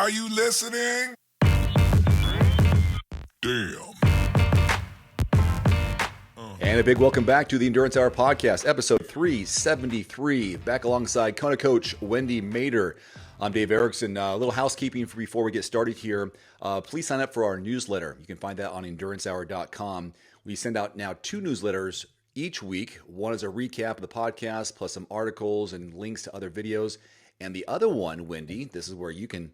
Are you listening? Damn. And a big welcome back to the Endurance Hour Podcast, episode 373. Back alongside Kona coach Wendy Mader. I'm Dave Erickson. A little housekeeping before we get started here. Please sign up for our newsletter. You can find that on endurancehour.com. We send out now 2 newsletters each week. One is a recap of the podcast, plus some articles and links to other videos. And the other one, Wendy, this is where you can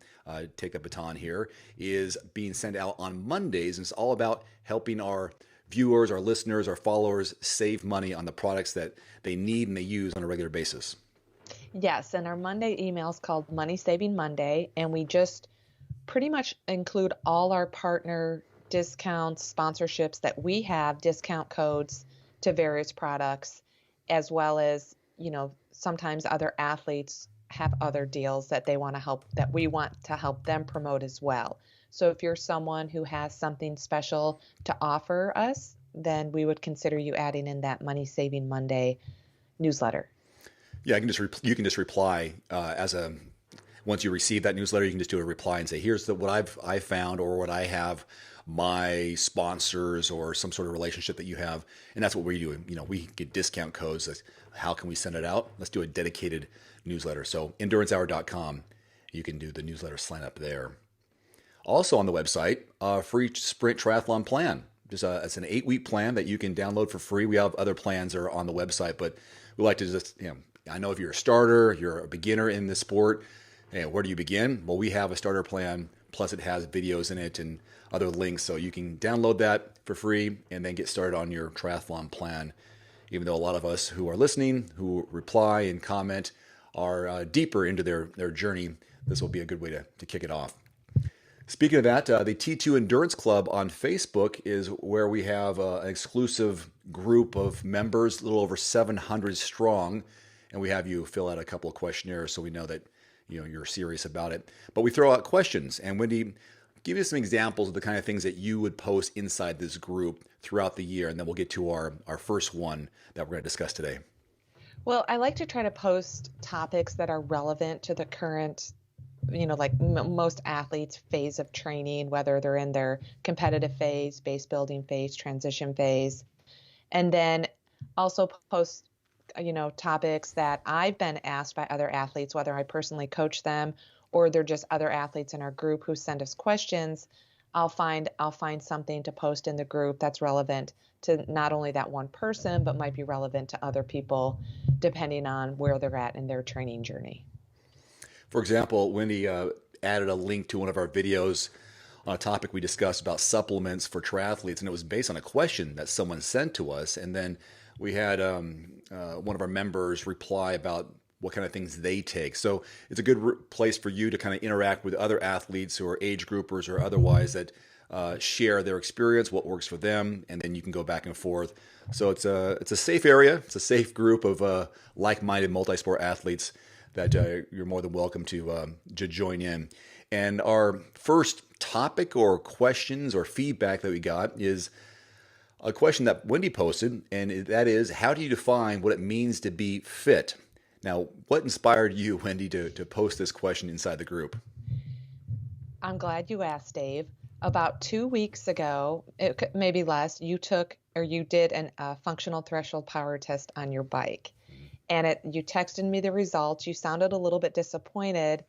take the baton here, is being sent out on Mondays. And it's all about helping our viewers, our listeners, our followers save money on the products that they need and they use on a regular basis. Yes, and our Monday email is called Money Saving Monday, and we just pretty much include all our partner discounts, sponsorships that we have, discount codes to various products, as well as, sometimes other athletes have other deals that they want to help, that we want to help them promote as well. So if you're someone who has something special to offer us, then we would consider you adding in that Money Saving Monday newsletter. Yeah, you can just reply once you receive that newsletter, you can just do a reply and say, here's what I've found, or what I have, my sponsors, or some sort of relationship that you have. And that's what we do. We get discount codes. How can we send it out? Let's do a dedicated newsletter. So endurancehour.com, you can do the newsletter sign up there. Also on the website, free sprint triathlon plan. It's an 8-week plan that you can download for free. We have other plans that are on the website, but we like to just, I know if you're a starter, you're a beginner in this sport, where do you begin? Well, we have a starter plan, plus it has videos in it and other links, so you can download that for free and then get started on your triathlon plan. Even though a lot of us who are listening, who reply and comment, are deeper into their journey, this will be a good way to kick it off. Speaking of that, the T2 Endurance Club on Facebook is where we have an exclusive group of members, a little over 700 strong, and we have you fill out a couple of questionnaires so we know that you're serious about it. But we throw out questions, and Wendy, give us some examples of the kind of things that you would post inside this group throughout the year, and then we'll get to our first one that we're going to discuss today. Well, I like to try to post topics that are relevant to the current most athletes' phase of training, whether they're in their competitive phase, base building phase, transition phase, and then also post, topics that I've been asked by other athletes, whether I personally coach them or they're just other athletes in our group who send us questions. I'll find something to post in the group that's relevant to not only that one person, but might be relevant to other people, depending on where they're at in their training journey. For example, Wendy added a link to one of our videos on a topic we discussed about supplements for triathletes, and it was based on a question that someone sent to us. And then we had one of our members reply about what kind of things they take. So it's a good place for you to kind of interact with other athletes who are age groupers or otherwise that share their experience, what works for them, and then you can go back and forth. So it's a safe area. It's a safe group of like-minded multi-sport athletes that you're more than welcome to join in. And our first topic or questions or feedback that we got is a question that Wendy posted, and that is, how do you define what it means to be fit? Now, what inspired you, Wendy, to post this question inside the group? I'm glad you asked, Dave. About 2 weeks ago, maybe less, you did a functional threshold power test on your bike. And you texted me the results. You sounded a little bit disappointed,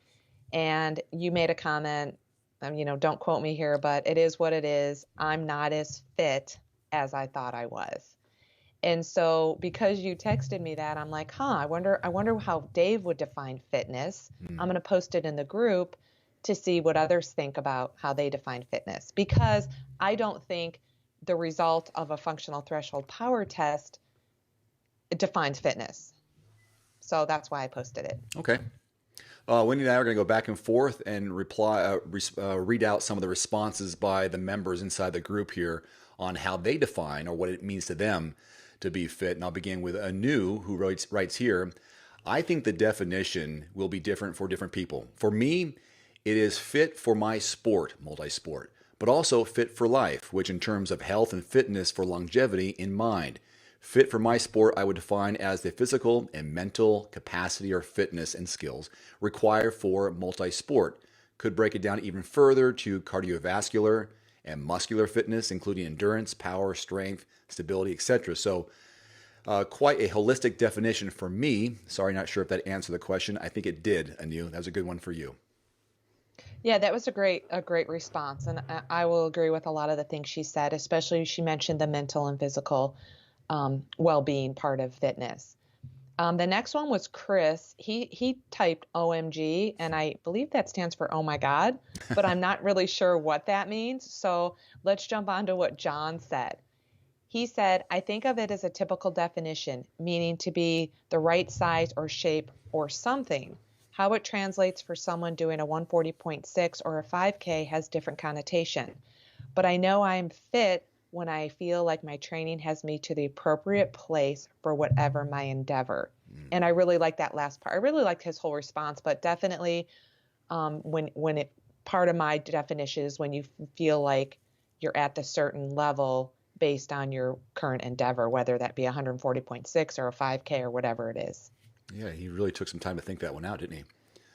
and you made a comment, don't quote me here, but it is what it is. I'm not as fit as I thought I was. And so because you texted me that, I'm like, I wonder how Dave would define fitness. I'm going to post it in the group to see what others think about how they define fitness, because I don't think the result of a functional threshold power test defines fitness. So that's why I posted it. Okay. Wendy and I are going to go back and forth and read out some of the responses by the members inside the group here on how they define or what it means to them to be fit. And I'll begin with Anu, who writes here, I think the definition will be different for different people. For me, it is fit for my sport, multi-sport, but also fit for life, which in terms of health and fitness for longevity in mind. Fit for my sport, I would define as the physical and mental capacity or fitness and skills required for multi-sport. Could break it down even further to cardiovascular and muscular fitness, including endurance, power, strength, stability, etc. So quite a holistic definition for me. Sorry, not sure if that answered the question. I think it did, Anu. That was a good one for you. Yeah, that was a great response, and I will agree with a lot of the things she said. Especially she mentioned the mental and physical well-being part of fitness. The next one was Chris. He typed OMG, and I believe that stands for Oh my God, but I'm not really sure what that means. So let's jump on to what John said. He said, I think of it as a typical definition, meaning to be the right size or shape or something. How it translates for someone doing a 140.6 or a 5K has different connotation. But I know I'm fit when I feel like my training has me to the appropriate place for whatever my endeavor. And I really like that last part. I really liked his whole response, but definitely when it part of my definition is when you feel like you're at the certain level based on your current endeavor, whether that be 140.6 or a 5K or whatever it is. Yeah, he really took some time to think that one out, didn't he?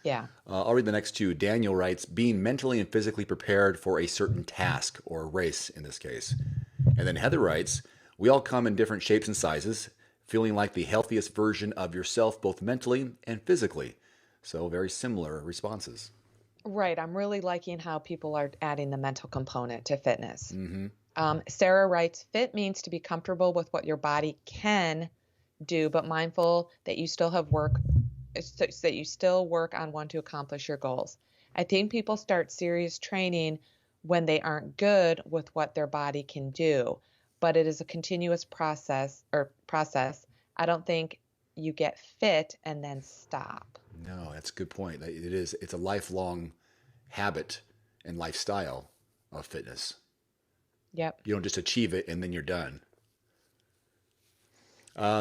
Yeah. I'll read the next two. Daniel writes, being mentally and physically prepared for a certain task or race in this case. And then Heather writes, we all come in different shapes and sizes, feeling like the healthiest version of yourself, both mentally and physically. So very similar responses. Right. I'm really liking how people are adding the mental component to fitness. Mm-hmm. Sarah writes, fit means to be comfortable with what your body can do, but mindful that you still have work, so that you still work on one to accomplish your goals. I think people start serious training when they aren't good with what their body can do, but it is a continuous process. I don't think you get fit and then stop. No, that's a good point. It is. It's a lifelong habit and lifestyle of fitness. Yep. You don't just achieve it and then you're done.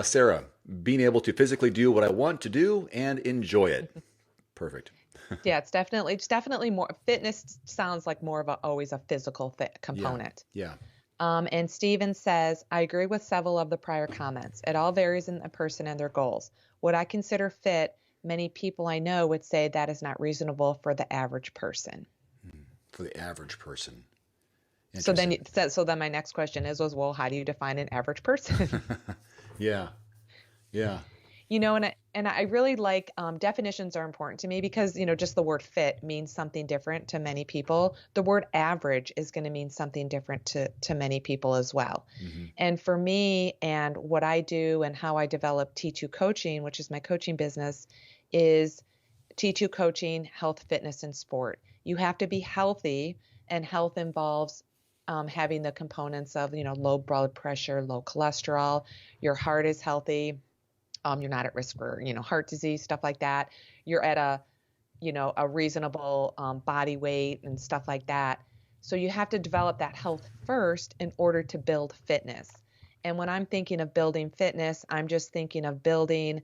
Sarah, being able to physically do what I want to do and enjoy it. Perfect. Yeah, it's definitely more fitness sounds like more of always a physical fit component. Yeah. And Steven says, I agree with several of the prior comments. It all varies in a person and their goals. What I consider fit, many people I know would say that is not reasonable for the average person. For the average person. So then my next question was, well, how do you define an average person? Yeah. And I really like definitions are important to me because, just the word fit means something different to many people. The word average is going to mean something different to many people as well. Mm-hmm. And for me and what I do and how I develop T2 coaching, which is my coaching business, is T2 coaching, health, fitness, and sport. You have to be healthy, and health involves having the components of, low blood pressure, low cholesterol, your heart is healthy. You're not at risk for, heart disease, stuff like that. You're at a reasonable body weight and stuff like that. So you have to develop that health first in order to build fitness. And when I'm thinking of building fitness, I'm just thinking of building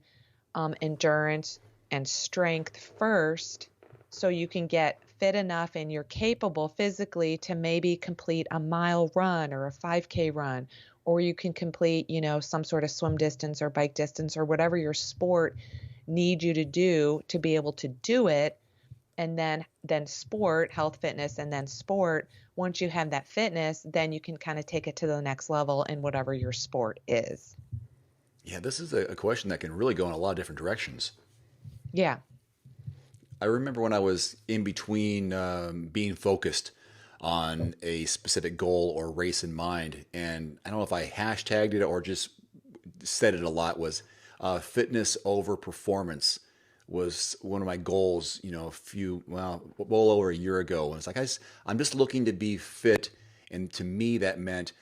endurance and strength first, so you can get fit enough and you're capable physically to maybe complete a mile run or a 5K run, or you can complete, some sort of swim distance or bike distance or whatever your sport needs you to do to be able to do it. And then sport, health, fitness, and then sport. Once you have that fitness, then you can kind of take it to the next level in whatever your sport is. Yeah, this is a question that can really go in a lot of different directions. Yeah. I remember when I was in between being focused on a specific goal or race in mind, and I don't know if I hashtagged it or just said it a lot, was fitness over performance was one of my goals, well over a year ago. And it's like, I'm just looking to be fit. And to me, that meant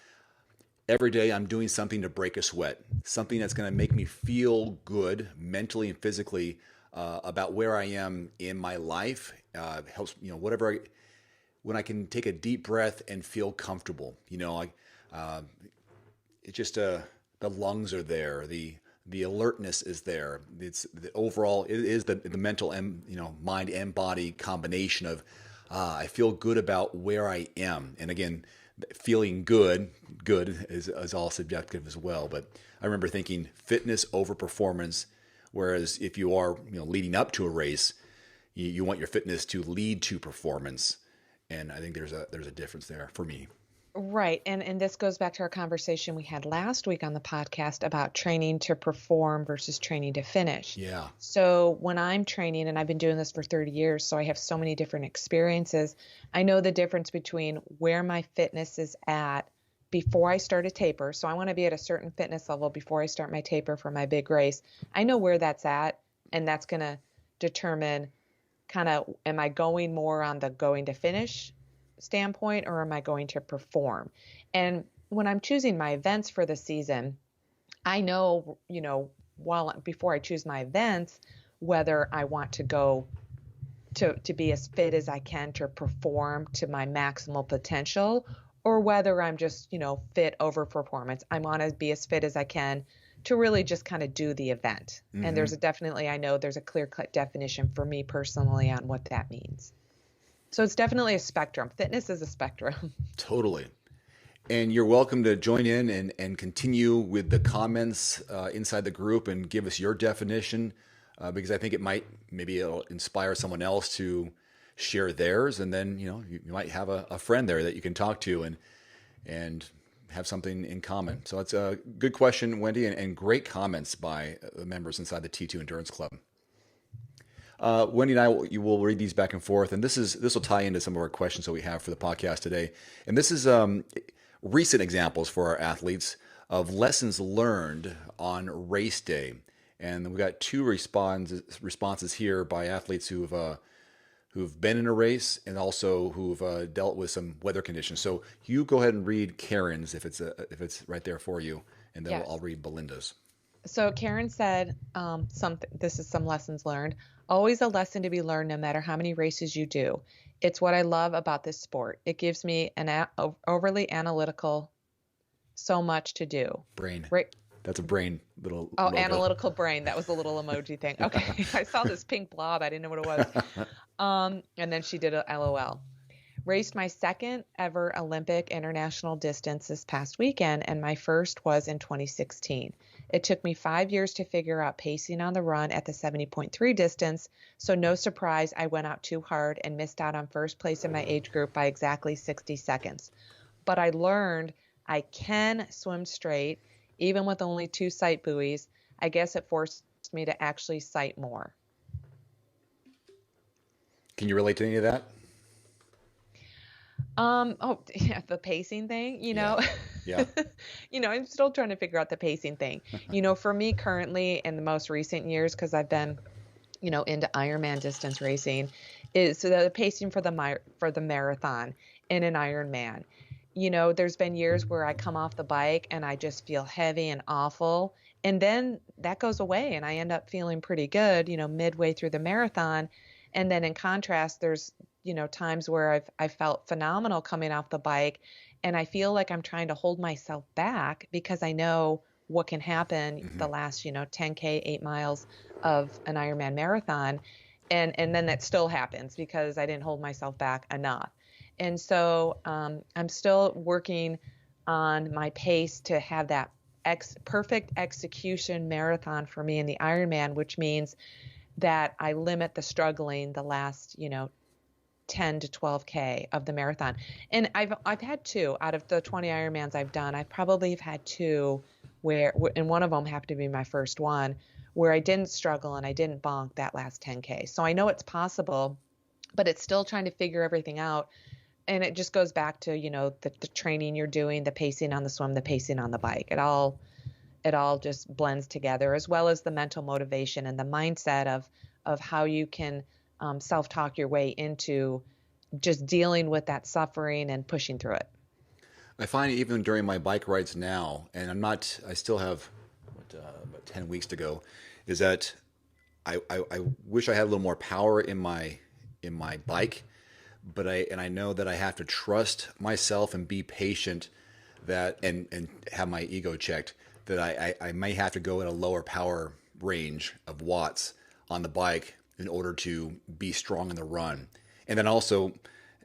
every day I'm doing something to break a sweat, something that's going to make me feel good mentally and physically about where I am in my life. Helps, when I can take a deep breath and feel comfortable, it's just the lungs are there, the alertness is there. It's the overall, it is the mental and mind and body combination of I feel good about where I am, and again, feeling good is all subjective as well. But I remember thinking fitness over performance. Whereas if you are, leading up to a race, you want your fitness to lead to performance. And I think there's a difference there for me. Right. And this goes back to our conversation we had last week on the podcast about training to perform versus training to finish. Yeah. So when I'm training, and I've been doing this for 30 years, so I have so many different experiences, I know the difference between where my fitness is at before I start a taper. So I want to be at a certain fitness level before I start my taper for my big race. I know where that's at, and that's going to determine kind of, am I going more on the going to finish standpoint, or am I going to perform? And when I'm choosing my events for the season, I know, before I choose my events, whether I want to go to be as fit as I can to perform to my maximal potential, or whether I'm just, fit over performance. I want to be as fit as I can to really just kind of do the event. Mm-hmm. And I know there's a clear-cut definition for me personally on what that means. So it's definitely a spectrum. Fitness is a spectrum. Totally. And you're welcome to join in and continue with the comments inside the group and give us your definition, because I think it'll inspire someone else to share theirs. And then, you might have a friend there that you can talk to and have something in common. So it's a good question, Wendy, and great comments by the members inside the T2 Endurance Club. Wendy and I will read these back and forth, and this will tie into some of our questions that we have for the podcast today. And this is recent examples for our athletes of lessons learned on race day. And we've got two responses here by athletes who've been in a race and also who've dealt with some weather conditions. So you go ahead and read Karen's if it's right there for you, and then Yes. I'll read Belinda's. So Karen said, this is some lessons learned. Always a lesson to be learned no matter how many races you do. It's what I love about this sport. It gives me an overly analytical, so much to do. Brain. Right. That's a brain little. Oh, logo. analytical brain. That was a little emoji thing. Okay. I saw this pink blob. I didn't know what it was. And then she did a LOL. Raced my second ever Olympic international distance this past weekend, and my first was in 2016. It took me 5 years to figure out pacing on the run at the 70.3 distance, so no surprise I went out too hard and missed out on first place in my age group by exactly 60 seconds. But I learned I can swim straight, even with only 2 sight buoys. I guess it forced me to actually sight more. Can you relate to any of that? Yeah, the pacing thing, Yeah. I'm still trying to figure out the pacing thing. For me currently in the most recent years, because I've been, into Ironman distance racing, is so the pacing for the marathon in an Ironman. There's been years where I come off the bike and I just feel heavy and awful. And then that goes away and I end up feeling pretty good, midway through the marathon. And then in contrast, there's, times where I've felt phenomenal coming off the bike, and I feel like I'm trying to hold myself back because I know what can happen the last, 10K, 8 miles of an Ironman marathon. And then that still happens because I didn't hold myself back enough. And so I'm still working on my pace to have that perfect execution marathon for me in the Ironman, which means that I limit the struggling the last, 10 to 12K of the marathon. And I've had 2 out of the 20 Ironmans I've done. I probably have had 2 and one of them happened to be my first one, where I didn't struggle and I didn't bonk that last 10K. So I know it's possible, but it's still trying to figure everything out. And it just goes back to, the training you're doing, the pacing on the swim, the pacing on the bike. It all just blends together, as well as the mental motivation and the mindset of how you can self-talk your way into just dealing with that suffering and pushing through it. I find even during my bike rides now, and I still have about 10 weeks to go, is that I wish I had a little more power in my bike, but I know that I have to trust myself and be patient and have my ego checked, that I may have to go at a lower power range of watts on the bike in order to be strong in the run. And then also,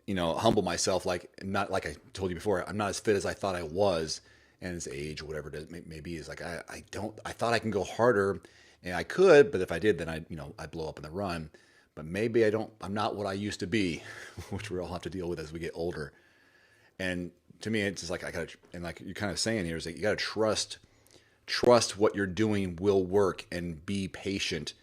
humble myself, not like I told you before, I'm not as fit as I thought I was, and it's age or whatever it may be. Is like, I thought I can go harder, and I could, but if I did, then I'd blow up in the run. but maybe I'm not what I used to be, which we all have to deal with as we get older. And to me, it's just like and like you're kind of saying here is that you gotta trust what you're doing will work and be patient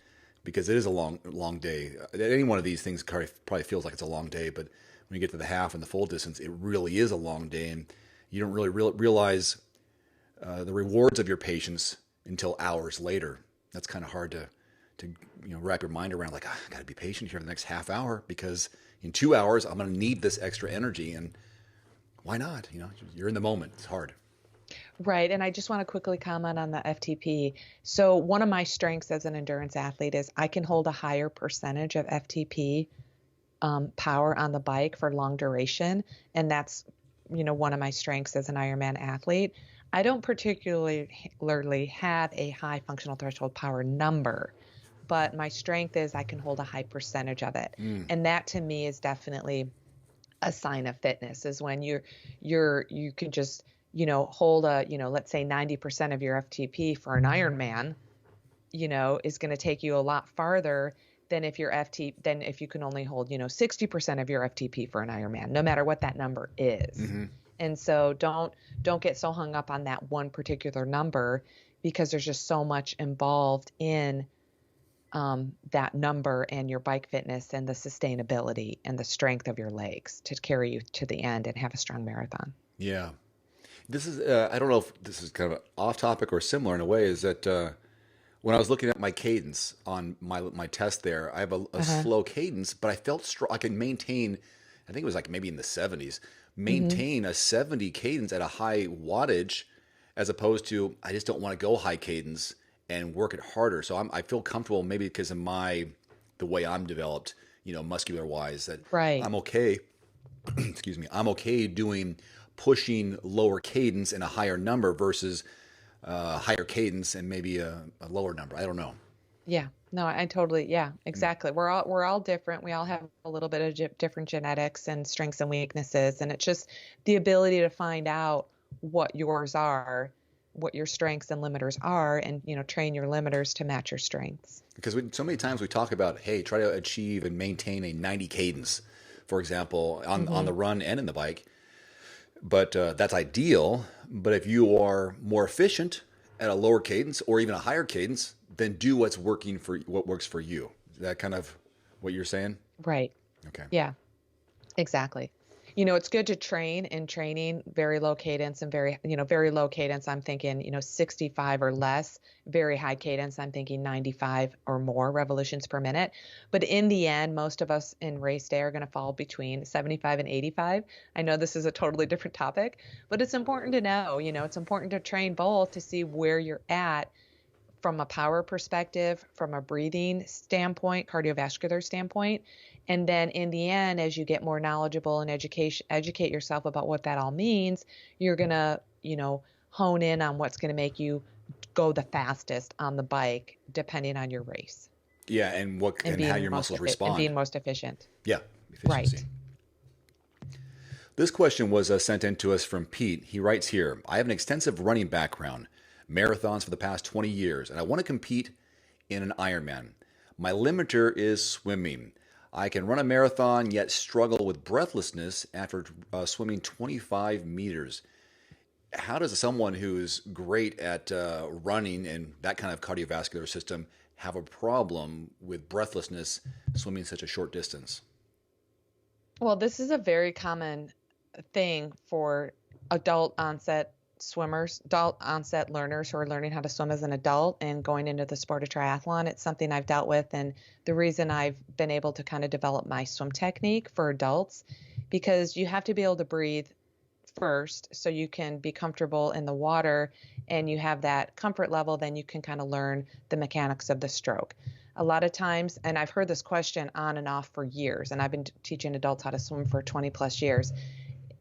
because it is a long day. Any one of these things probably feels like it's a long day, but when you get to the half and the full distance, it really is a long day, and you don't really realize the rewards of your patience until hours later. That's kind of hard to wrap your mind around. Like, I got to be patient here for the next half hour because in 2 hours I'm going to need this extra energy, and why not? You're in the moment. It's hard. Right. And I just want to quickly comment on the FTP. So one of my strengths as an endurance athlete is I can hold a higher percentage of FTP power on the bike for long duration. And that's, one of my strengths as an Ironman athlete. I don't particularly have a high functional threshold power number, but my strength is I can hold a high percentage of it. And that to me is definitely a sign of fitness, is when you can just, hold let's say 90% of your FTP for an Ironman, is going to take you a lot farther than if you can only hold, 60% of your FTP for an Ironman, no matter what that number is. Mm-hmm. And so don't get so hung up on that one particular number, because there's just so much involved in that number and your bike fitness and the sustainability and the strength of your legs to carry you to the end and have a strong marathon. Yeah. This is, I don't know if this is kind of off topic or similar in a way, is that when I was looking at my cadence on my test there, I have a slow cadence, but I felt I can maintain, I think it was like maybe in the 70s, maintain a 70 cadence at a high wattage, as opposed to I just don't want to go high cadence and work it harder. So I feel comfortable, maybe because of the way I'm developed, muscular wise, that right. I'm okay. Excuse me. I'm okay pushing lower cadence in a higher number versus higher cadence and maybe a lower number. I don't know. Yeah, no, exactly. We're all different. We all have a little bit of different genetics and strengths and weaknesses. And it's just the ability to find out what yours are, what your strengths and limiters are, and, train your limiters to match your strengths. Because so many times we talk about, hey, try to achieve and maintain a 90 cadence, for example, on the run and in the bike. But that's ideal. But if you are more efficient at a lower cadence or even a higher cadence, then do what works for you. Is that kind of what you're saying? Right. Okay. Yeah, exactly. It's good to train in training very low cadence and very low cadence. I'm thinking, 65 or less. Very high cadence, I'm thinking 95 or more revolutions per minute. But in the end, most of us in race day are going to fall between 75 and 85. I know this is a totally different topic, but it's important to know, it's important to train both to see where you're at from a power perspective, from a breathing standpoint, cardiovascular standpoint. And then in the end, as you get more knowledgeable and educate yourself about what that all means, you're going to, hone in on what's going to make you go the fastest on the bike, depending on your race. Yeah. And how your muscles respond. And being most efficient. Yeah. Efficiency. Right. This question was sent in to us from Pete. He writes here, I have an extensive running background, marathons for the past 20 years, and I want to compete in an Ironman. My limiter is swimming. I can run a marathon yet struggle with breathlessness after swimming 25 meters. How does someone who's great at running and that kind of cardiovascular system have a problem with breathlessness swimming such a short distance? Well, this is a very common thing for adult onset learners who are learning how to swim as an adult and going into the sport of triathlon. It's something I've dealt with, and the reason I've been able to kind of develop my swim technique for adults, because you have to be able to breathe first so you can be comfortable in the water and you have that comfort level, then you can kind of learn the mechanics of the stroke. A lot of times, and I've heard this question on and off for years, and I've been teaching adults how to swim for 20 plus years,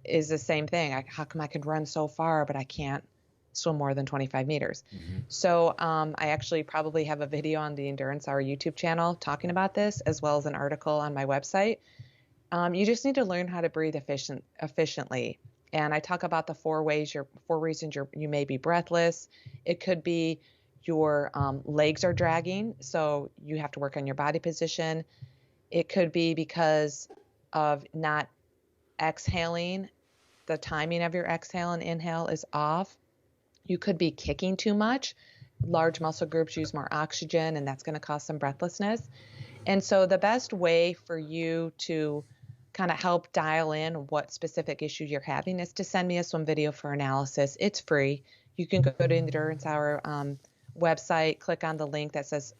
is the same thing. How come I could run so far, but I can't swim more than 25 meters? Mm-hmm. So I actually probably have a video on the Endurance Hour YouTube channel talking about this, as well as an article on my website. You just need to learn how to breathe efficiently. And I talk about the four reasons you may be breathless. It could be your legs are dragging, so you have to work on your body position. It could be because of not exhaling. The timing of your exhale and inhale is off. You could be kicking too much. Large muscle groups use more oxygen, and that's going to cause some breathlessness. And so the best way for you to kind of help dial in what specific issue you're having is to send me a swim video for analysis. It's free. You can go to the Endurance Hour website, click on the link that says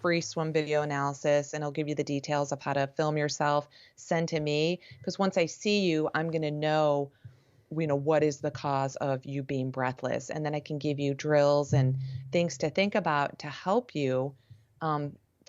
free swim video analysis, and it'll give you the details of how to film yourself, send to me. Because once I see you, I'm going to know what is the cause of you being breathless. And then I can give you drills and things to think about to help you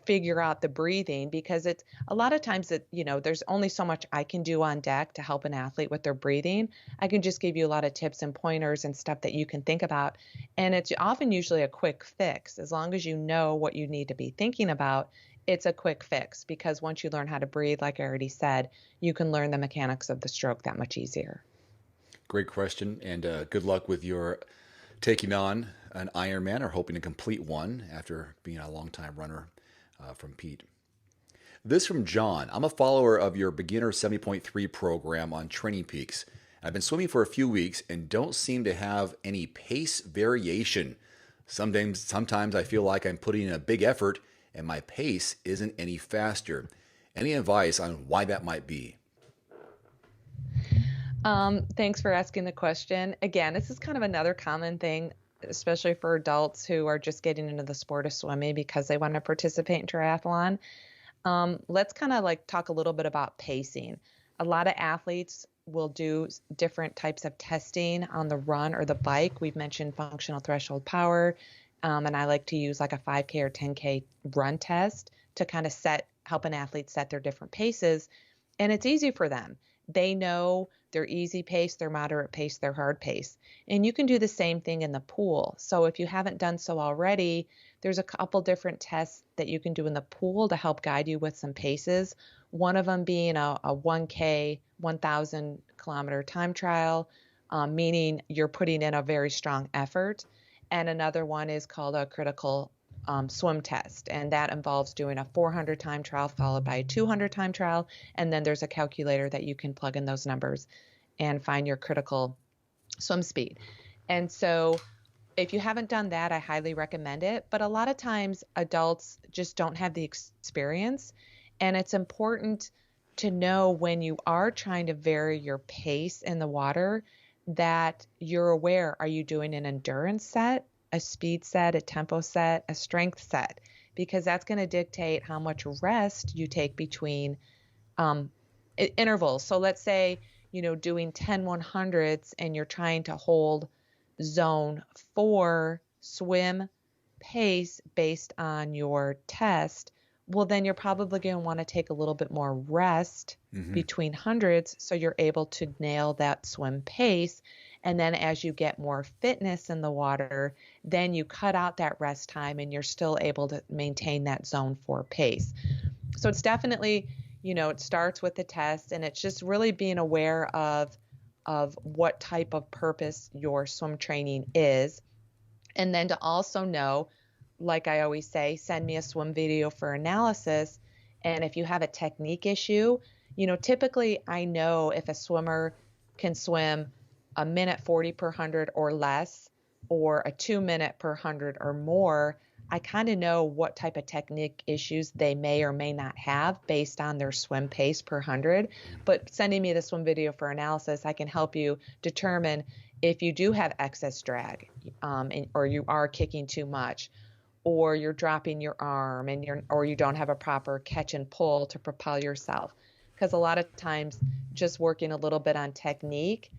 figure out the breathing, because it's a lot of times that, there's only so much I can do on deck to help an athlete with their breathing. I can just give you a lot of tips and pointers and stuff that you can think about. And it's often usually a quick fix. As long as you know what you need to be thinking about, it's a quick fix, because once you learn how to breathe, like I already said, you can learn the mechanics of the stroke that much easier. Great question, and good luck with your taking on an Ironman or hoping to complete one after being a long-time runner from Pete. This from John. I'm a follower of your beginner 70.3 program on Training Peaks. I've been swimming for a few weeks and don't seem to have any pace variation. Sometimes I feel like I'm putting in a big effort and my pace isn't any faster. Any advice on why that might be? Thanks for asking the question. Again, this is kind of another common thing, especially for adults who are just getting into the sport of swimming because they want to participate in triathlon. Let's kind of talk a little bit about pacing. A lot of athletes will do different types of testing on the run or the bike. We've mentioned functional threshold power, and I like to use a 5K or 10K run test to kind of help an athlete set their different paces. And it's easy for them. They know their easy pace, their moderate pace, their hard pace. And you can do the same thing in the pool. So if you haven't done so already, there's a couple different tests that you can do in the pool to help guide you with some paces. One of them being a 1K, 1,000 kilometer time trial, meaning you're putting in a very strong effort. And another one is called a critical swim test, and that involves doing a 400 time trial followed by a 200 time trial, and then there's a calculator that you can plug in those numbers and find your critical swim speed. And so if you haven't done that, I highly recommend it, but a lot of times adults just don't have the experience, and it's important to know when you are trying to vary your pace in the water that you're aware, are you doing an endurance set, a speed set, a tempo set, a strength set, because that's going to dictate how much rest you take between intervals. So let's say, doing 10 100s and you're trying to hold zone 4 swim pace based on your test. Well, then you're probably going to want to take a little bit more rest between hundreds so you're able to nail that swim pace. And then as you get more fitness in the water, then you cut out that rest time and you're still able to maintain that zone 4 pace. So it's definitely, it starts with the test, and it's just really being aware of what type of purpose your swim training is. And then to also know, like I always say, send me a swim video for analysis. And if you have a technique issue, typically I know if a swimmer can swim a minute 40 per 100 or less, or a 2 minute per 100 or more. I kind of know what type of technique issues they may or may not have based on their swim pace per 100. But sending me the swim video for analysis, I can help you determine if you do have excess drag, or you are kicking too much, or you're dropping your arm, or you don't have a proper catch and pull to propel yourself. Because a lot of times just working a little bit on technique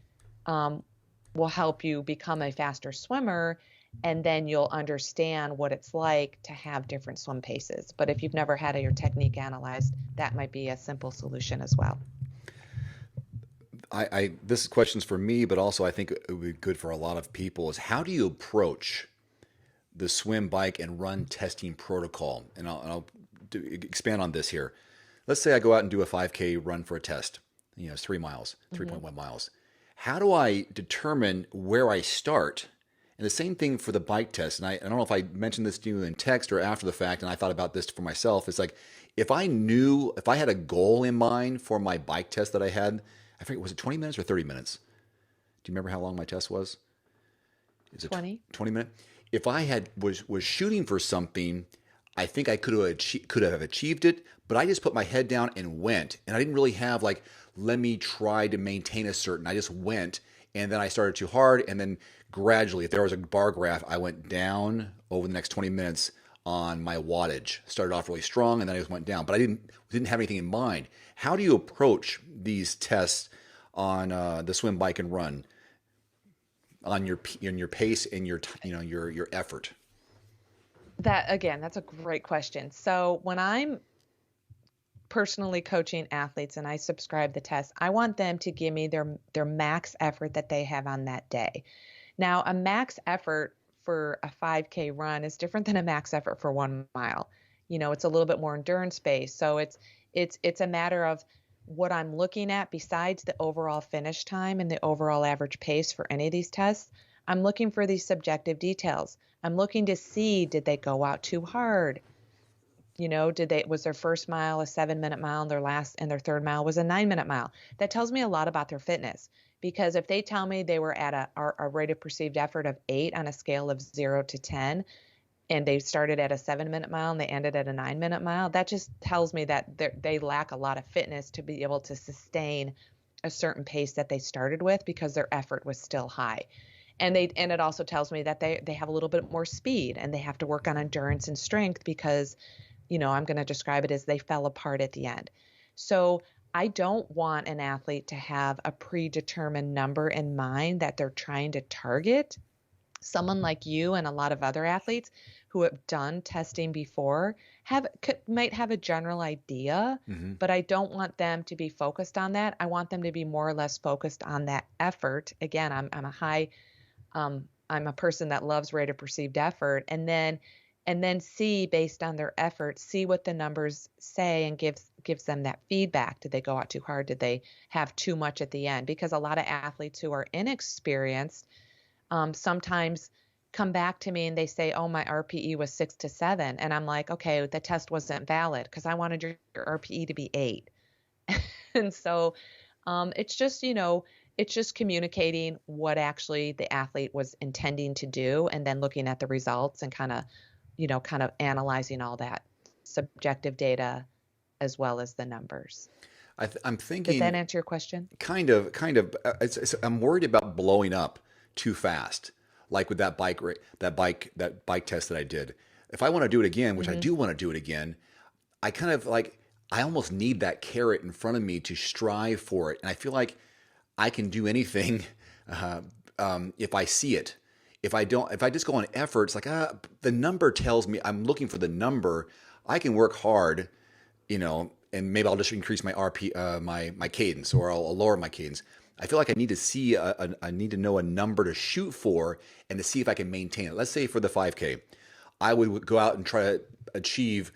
will help you become a faster swimmer, and then you'll understand what it's like to have different swim paces. But if you've never had your technique analyzed, that might be a simple solution as well. This question's for me, but also I think it would be good for a lot of people, is how do you approach the swim, bike, and run testing protocol? And I'll expand on this here. Let's say I go out and do a 5K run for a test. It's 3 miles, 3.1 miles. How do I determine where I start And the same thing for the bike test. And I don't know if I mentioned this to you in text or after the fact, and I thought about this for myself. It's like if I had a goal in mind for my bike test that I had, I forget, was it 20 minutes or 30 minutes? Do you remember how long my test was? Is it 20. 20 minutes? If I was shooting for something, I think I could have achieved it, but I just put my head down and went. And I didn't really have like, let me try to maintain a certain. I just went, and then I started too hard, and then gradually, if there was a bar graph, I went down over the next 20 minutes on my wattage. Started off really strong, and then I just went down. But I didn't have anything in mind. How do you approach these tests on the swim, bike, and run on your pace and your effort? That again, that's a great question. So when I'm personally coaching athletes and I subscribe the test, I want them to give me their max effort that they have on that day. Now, a max effort for a 5K run is different than a max effort for 1 mile. It's a little bit more endurance based. So it's a matter of what I'm looking at besides the overall finish time and the overall average pace for any of these tests. I'm looking for these subjective details. I'm looking to see, did they go out too hard? Was their first mile a 7-minute mile and their third mile was a 9-minute mile? That tells me a lot about their fitness, because if they tell me they were at a rate of perceived effort of 8 on a scale of 0 to 10, and they started at a 7-minute mile and they ended at a 9-minute mile, that just tells me that they lack a lot of fitness to be able to sustain a certain pace that they started with, because their effort was still high. And it also tells me that they have a little bit more speed and they have to work on endurance and strength, because I'm going to describe it as they fell apart at the end. So I don't want an athlete to have a predetermined number in mind that they're trying to target. Someone like you and a lot of other athletes who have done testing before might have a general idea, but I don't want them to be focused on that. I want them to be more or less focused on that effort. Again, I'm a person that loves rate of perceived effort, and then see, based on their effort, see what the numbers say and gives them that feedback. Did they go out too hard? Did they have too much at the end? Because a lot of athletes who are inexperienced sometimes come back to me and they say, oh, my RPE was 6 to 7. And I'm like, okay, the test wasn't valid because I wanted your RPE to be 8. And so it's just communicating what actually the athlete was intending to do, and then looking at the results and kind of analyzing all that subjective data as well as the numbers. I'm thinking. Did that answer your question? Kind of. I'm worried about blowing up too fast, like with that bike test that I did. If I want to do it again, which I do want to do it again, I kind of I almost need that carrot in front of me to strive for it, and I feel like I can do anything if I see it. If I just go on effort, it's like the number tells me I'm looking for the number. I can work hard, and maybe I'll just increase my my cadence, or I'll lower my cadence. I feel like I need to see I need to know a number to shoot for and to see if I can maintain it. Let's say for the 5K, I would go out and try to achieve,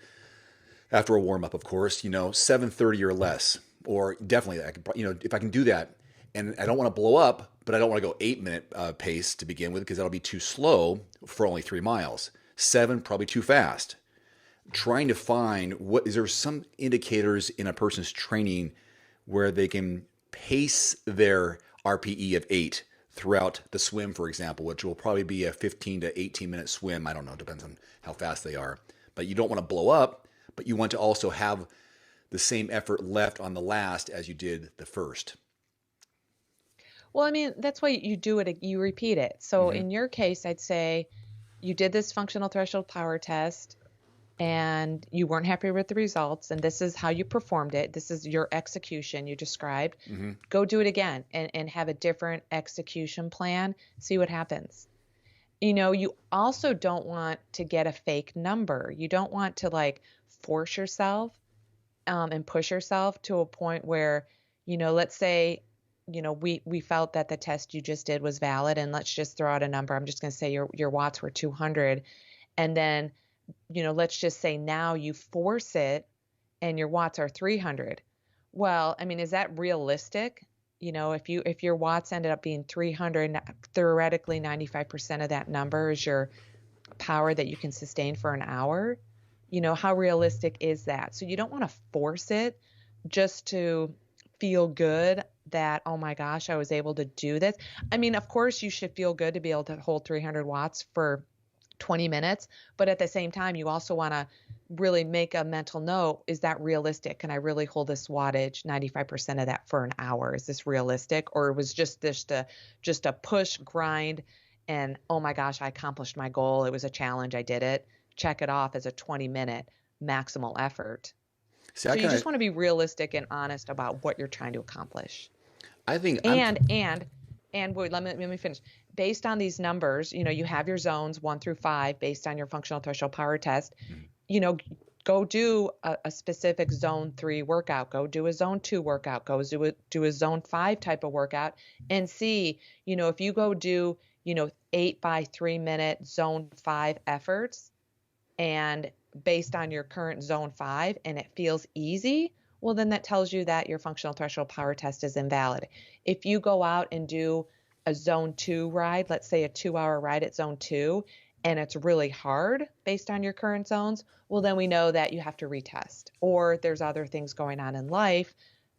after a warm up, of course, 7:30 or less, or definitely if I can do that. And I don't want to blow up, but I don't want to go 8-minute pace to begin with, because that'll be too slow for only 3 miles. 7, probably too fast. Trying to find is there some indicators in a person's training where they can pace their RPE of 8 throughout the swim, for example, which will probably be a 15 to 18-minute swim. I don't know, depends on how fast they are. But you don't want to blow up, but you want to also have the same effort left on the last as you did the first. Well, I mean, that's why you do it, you repeat it. So in your case, I'd say you did this functional threshold power test and you weren't happy with the results, and this is how you performed it. This is your execution you described. Go do it again and have a different execution plan. See what happens. You also don't want to get a fake number. You don't want to force yourself and push yourself to a point where, let's say, we felt that the test you just did was valid, and let's just throw out a number. I'm just going to say your watts were 200. And then, let's just say now you force it and your watts are 300. Well, I mean, is that realistic? if your watts ended up being 300, theoretically 95% of that number is your power that you can sustain for an hour. How realistic is that? So you don't want to force it just to feel good that, oh my gosh, I was able to do this. I mean, of course you should feel good to be able to hold 300 watts for 20 minutes, but at the same time, you also want to really make a mental note. Is that realistic? Can I really hold this wattage, 95% of that for an hour? Is this realistic? Or was just just a push grind and, oh my gosh, I accomplished my goal. It was a challenge. I did it. Check it off as a 20-minute maximal effort. See, So you just want to be realistic and honest about what you're trying to accomplish. I think And wait, let me finish. Based on these numbers, you have your zones 1 through 5 based on your functional threshold power test. Go do a specific zone 3 workout. Go do a zone 2 workout. Go do a zone 5 type of workout and see, if you go do, 8 by 3 minute zone 5 efforts, and based on your current zone 5 and it feels easy, well, then that tells you that your functional threshold power test is invalid. If you go out and do a zone 2 ride, let's say a 2-hour ride at zone 2, and it's really hard based on your current zones, well, then we know that you have to retest. Or there's other things going on in life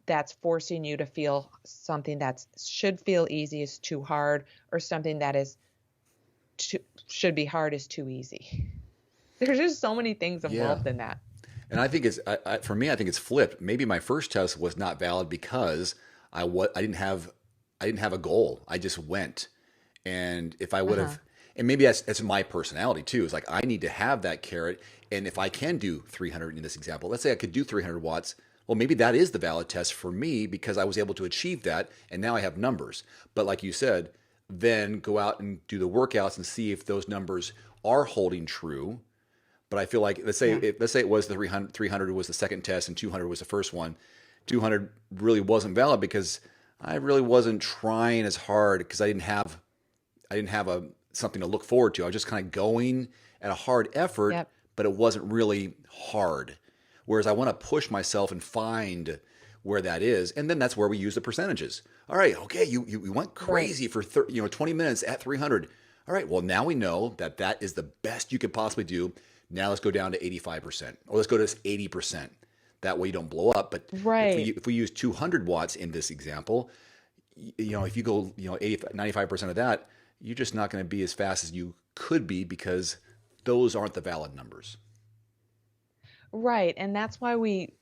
that's forcing you to feel something that should feel easy is too hard, or something that should be hard is too easy. There's just so many things involved in that. And I think for me, I think it's flipped. Maybe my first test was not valid because I didn't have a goal. I just went, and if I would have, and maybe that's my personality too. It's like I need to have that carrot, and if I can do 300 in this example, let's say I could do 300 watts. Well, maybe that is the valid test for me because I was able to achieve that, and now I have numbers. But like you said, then go out and do the workouts and see if those numbers are holding true. But I feel like let's say it was the 300 was the second test and 200 was the first one. 200 really wasn't valid because I really wasn't trying as hard because I didn't have something to look forward to. I was just kind of going at a hard effort, but it wasn't really hard. Whereas I want to push myself and find where that is, and then that's where we use the percentages. All right, okay, you went crazy for 20 minutes at 300. All right, well now we know that is the best you could possibly do. Now let's go down to 85%, or let's go to 80%. That way you don't blow up. But if we use 200 watts in this example, if you go 95% of that, you're just not going to be as fast as you could be because those aren't the valid numbers. Right, and that's why we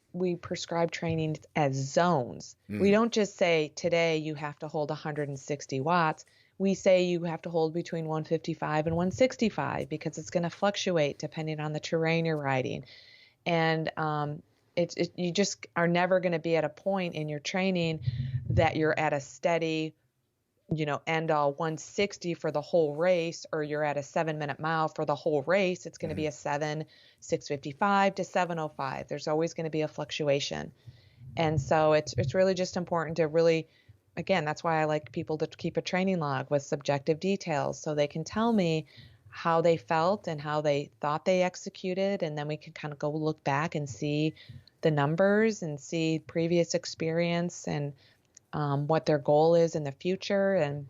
prescribe training as zones. We don't just say today you have to hold 160 watts. We say you have to hold between 155 and 165 because it's going to fluctuate depending on the terrain you're riding. And you just are never going to be at a point in your training that you're at a steady, end all 160 for the whole race, or you're at a 7-minute mile for the whole race. It's going to be a 655 to 705. There's always going to be a fluctuation. And so it's really just important to really, again, that's why I like people to keep a training log with subjective details so they can tell me how they felt and how they thought they executed. And then we can kind of go look back and see the numbers and see previous experience and what their goal is in the future. And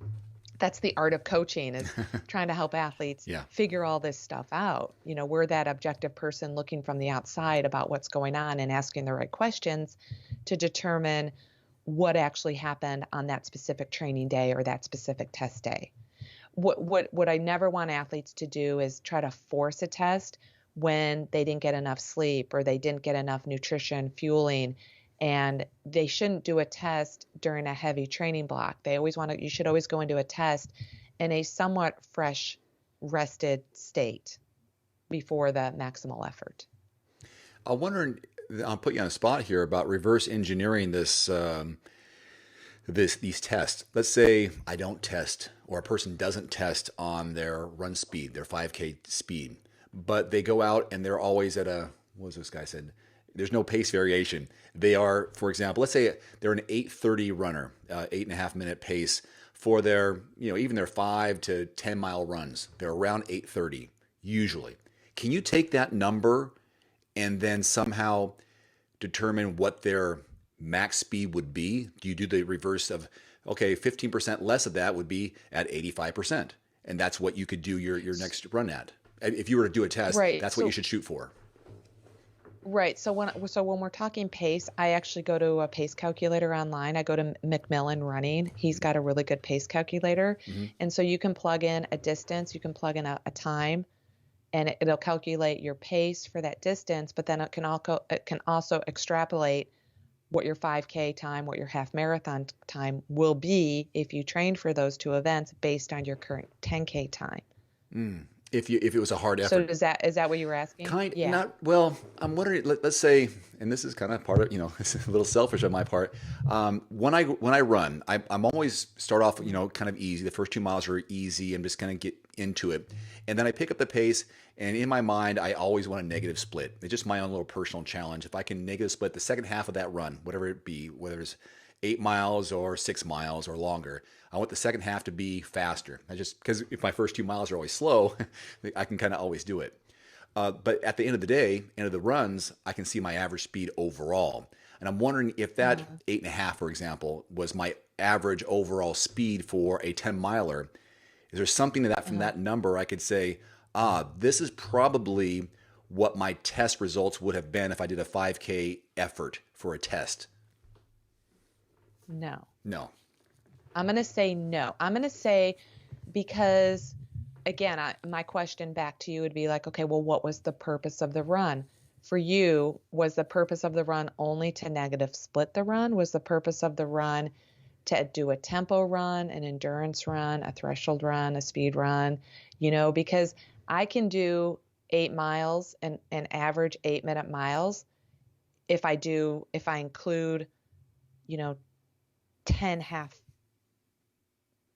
that's the art of coaching, is trying to help athletes figure all this stuff out. We're that objective person looking from the outside about what's going on and asking the right questions to determine what actually happened on that specific training day or that specific test day. What I never want athletes to do is try to force a test when they didn't get enough sleep or they didn't get enough nutrition, fueling, and they shouldn't do a test during a heavy training block. You should always go into a test in a somewhat fresh, rested state before the maximal effort. I'm wondering, I'll put you on a spot here about reverse engineering these tests. Let's say I don't test, or a person doesn't test on their run speed, their 5K speed, but they go out and they're always at what was this guy said? There's no pace variation. They are, for example, let's say they're an 8:30 runner, 8.5 minute pace for their, even their 5 to 10 mile runs. They're around 8:30 usually. Can you take that number and then somehow determine what their max speed would be? Do you do the reverse of, okay, 15% less of that would be at 85%, and that's what you could do your next run at? If you were to do a test, Right. that's what you should shoot for. Right. So when we're talking pace, I actually go to a pace calculator online. I go to Macmillan Running. He's got a really good pace calculator. Mm-hmm. And so you can plug in a distance, you can plug in a time, and it'll calculate your pace for that distance, but then it can also extrapolate what your 5K time, what your half marathon time will be if you trained for those two events based on your current 10K time. If it was a hard So effort. is that what you were asking? Yeah. Not well. I'm wondering. Let's say, and this is kind of part of, it's a little selfish on my part. When I run, I'm always start off, kind of easy. The first 2 miles are easy. I'm just kind of get into it, and then I pick up the pace. And in my mind, I always want a negative split. It's just my own little personal challenge. If I can negative split the second half of that run, whatever it be, whether it's 8 miles or 6 miles or longer, I want the second half to be faster. Because if my first 2 miles are always slow, I can kind of always do it. But at the end of the day, end of the runs, I can see my average speed overall. And I'm wondering if that 8.5, for example, was my average overall speed for a 10 miler. Is there something to that from that number I could say, this is probably what my test results would have been if I did a 5K effort for a test? No. No. I'm going to say no. I'm going to say because, again, my question back to you would be like, okay, well, what was the purpose of the run? For you, was the purpose of the run only to negative split the run? Was the purpose of the run to do a tempo run, an endurance run, a threshold run, a speed run? Because I can do 8 miles and average 8-minute miles if I include, 10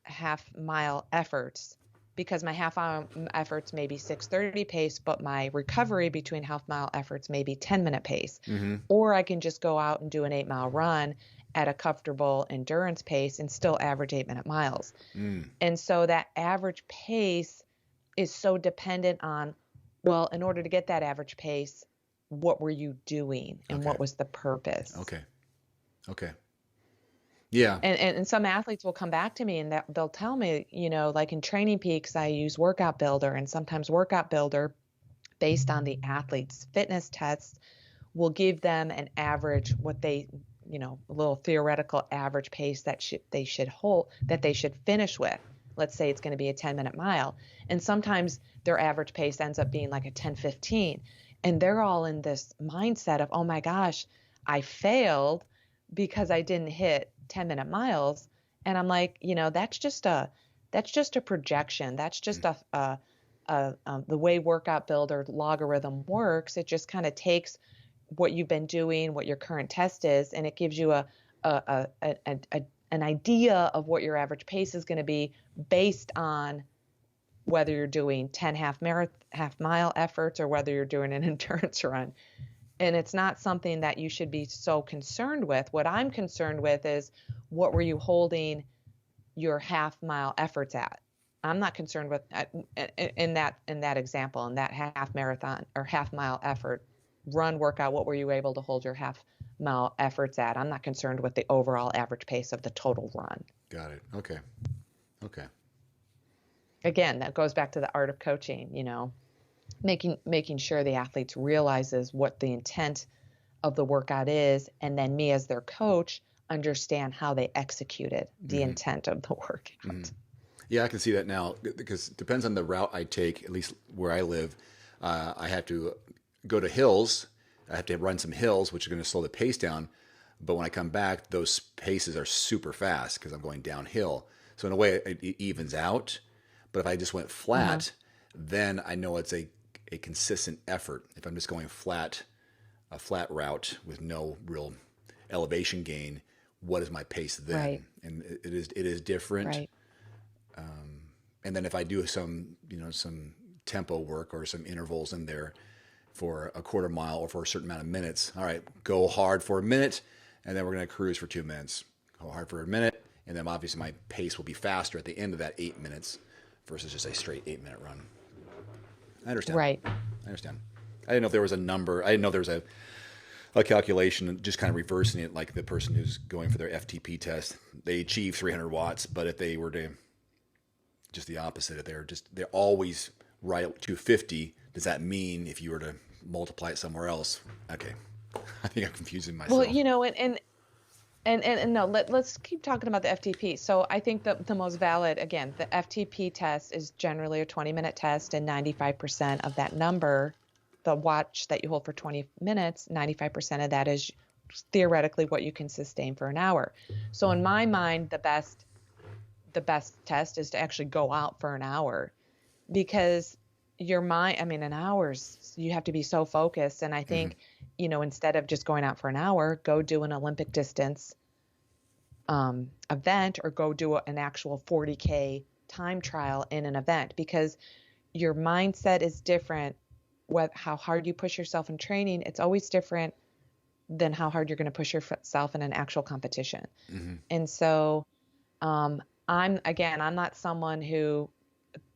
half mile efforts, because my half mile efforts may be 6:30 pace, but my recovery between half mile efforts may be 10-minute pace. Mm-hmm. Or I can just go out and do an 8-mile run at a comfortable endurance pace and still average 8-minute miles. And so that average pace is so dependent on, well, in order to get that average pace, what were you doing and what was the purpose? Okay. Yeah. And some athletes will come back to me and they'll tell me, like in Training Peaks, I use Workout Builder, and sometimes Workout Builder, based on the athlete's fitness tests, will give them an average, a little theoretical average pace that they should finish with. Let's say it's going to be a 10-minute mile. And sometimes their average pace ends up being like a 10:15. And they're all in this mindset of, oh my gosh, I failed because I didn't hit 10-minute miles. And I'm like, that's just a projection. That's just the way Workout Builder logarithm works. It just kind of takes what you've been doing, what your current test is, and it gives you an idea of what your average pace is going to be based on whether you're doing 10 half mile efforts or whether you're doing an endurance run. And it's not something that you should be so concerned with. What I'm concerned with is, what were you holding your half mile efforts at? I'm not concerned with in that example, in that half marathon or half mile effort run workout, what were you able to hold your half mile efforts at? I'm not concerned with the overall average pace of the total run. Got it. Okay. Again, that goes back to the art of coaching, making sure the athletes realizes what the intent of the workout is, and then me as their coach understand how they executed the intent of the workout. Yeah, I can see that now, because it depends on the route I take. At least where I live, I have to go to hills. I have to run some hills, which are going to slow the pace down. But when I come back, those paces are super fast because I'm going downhill. So in a way, it evens out. But if I just went flat, then I know it's a consistent effort. If I'm just going a flat route with no real elevation gain, what is my pace then? Right. And it is different. Right. And then if I do some tempo work or some intervals in there for a quarter mile or for a certain amount of minutes, all right, go hard for a minute, and then we're going to cruise for 2 minutes. Go hard for a minute, and then obviously my pace will be faster at the end of that 8 minutes versus just a straight 8-minute run. I understand. Right. I understand. I didn't know if there was a number. I didn't know there was a calculation and just kind of reversing it, like the person who's going for their FTP test, they achieve 300 watts, but if they were to just the opposite, if they're always right at 250, does that mean if you were to multiply it somewhere else? Okay, I think I'm confusing myself. Well, and no, let's keep talking about the FTP. So I think the most valid, again, the FTP test is generally a 20-minute test, and 95% of that number, the watch that you hold for 20 minutes, 95% of that is theoretically what you can sustain for an hour. So in my mind, the best test is to actually go out for an hour, because your mind, I mean, in hours, you have to be so focused. And I think, instead of just going out for an hour, go do an Olympic distance event, or go do an actual 40K time trial in an event, because your mindset is different. How hard you push yourself in training, it's always different than how hard you're going to push yourself in an actual competition. And so I'm not someone who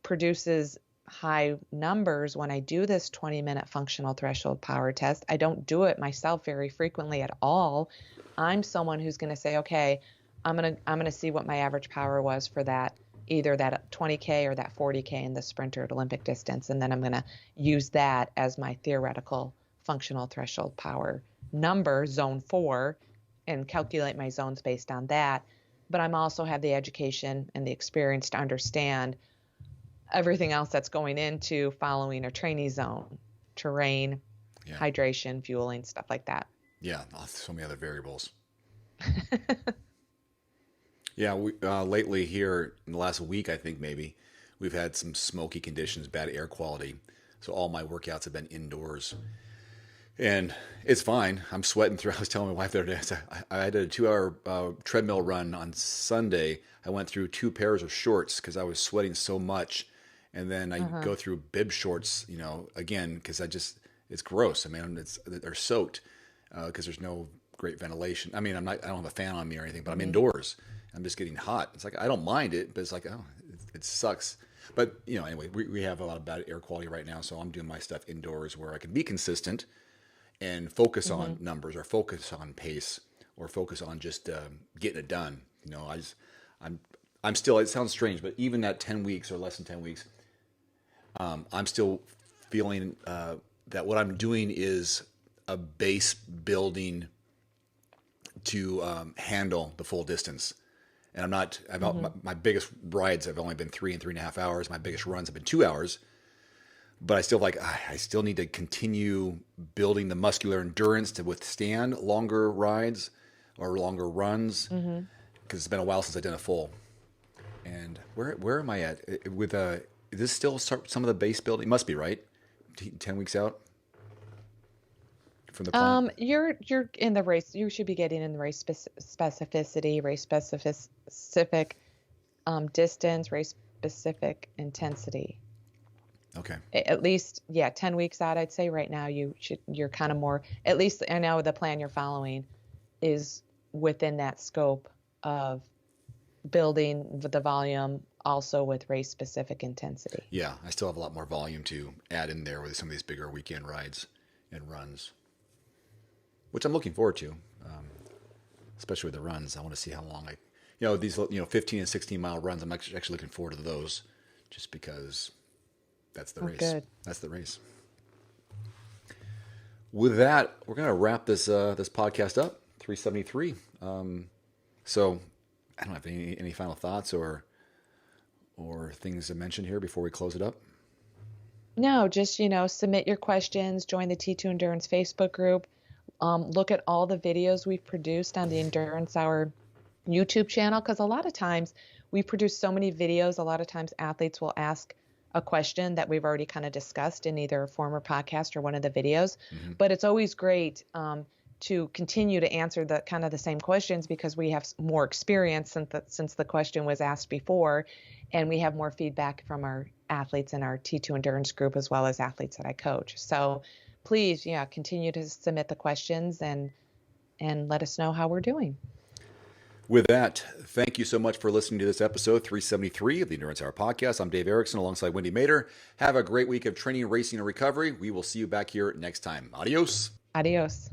produces high numbers when I do this 20-minute functional threshold power test. I don't do it myself very frequently at all. I'm someone who's going to say, okay, I'm going to see what my average power was for that, either that 20K or that 40K in the sprinter at Olympic distance. And then I'm going to use that as my theoretical functional threshold power number, zone 4, and calculate my zones based on that. But I'm also have the education and the experience to understand everything else that's going into following a training zone, terrain, hydration, fueling, stuff like that. Yeah, so many other variables. Yeah, lately here in the last week, I think maybe, we've had some smoky conditions, bad air quality. So all my workouts have been indoors. And it's fine. I'm sweating through. I was telling my wife the other day, I did a 2-hour treadmill run on Sunday. I went through 2 pairs of shorts because I was sweating so much. And then I go through bib shorts, again, because it's gross. I mean, they're soaked because there's no great ventilation. I mean, I don't have a fan on me or anything, but I'm indoors. I'm just getting hot. It's like, I don't mind it, but it's like, oh, it sucks. But, anyway, we have a lot of bad air quality right now. So I'm doing my stuff indoors where I can be consistent and focus on numbers, or focus on pace, or focus on just getting it done. I'm still, it sounds strange, but even at 10 weeks or less than 10 weeks, I'm still feeling that what I'm doing is a base building to handle the full distance. And I'm not, my biggest rides have only been 3 and 3.5 hours. My biggest runs have been 2 hours. But I still need to continue building the muscular endurance to withstand longer rides or longer runs, because it's been a while since I've done a full. And where am I at with is this still some of the base building? It must be, right? 10 weeks out from the plan. You're in the race. You should be getting in the race specificity, race specific distance, race specific intensity. Okay. At least, 10 weeks out, I'd say right now you're kind of more, at least I know the plan you're following is within that scope of building the volume, also with race specific intensity. Yeah, I still have a lot more volume to add in there with some of these bigger weekend rides and runs, which I'm looking forward to, especially with the runs. I want to see how long these 15 and 16 mile runs. I'm actually looking forward to those, just because that's the race. Good. That's the race. With that, we're going to wrap this podcast up, 373. So I don't have any final thoughts or things to mention here before we close it up. No, just, submit your questions, join the T2 Endurance Facebook group, look at all the videos we've produced on the Endurance Hour YouTube channel, because a lot of times we produce so many videos, a lot of times athletes will ask a question that we've already kind of discussed in either a former podcast or one of the videos. But it's always great to continue to answer the kind of the same questions, because we have more experience since the question was asked before, and we have more feedback from our athletes in our T2 Endurance group, as well as athletes that I coach. So please, continue to submit the questions and let us know how we're doing. With that, thank you so much for listening to this episode 373 of the Endurance Hour podcast. I'm Dave Erickson alongside Wendy Mader. Have a great week of training, racing, and recovery. We will see you back here next time. Adios. Adios.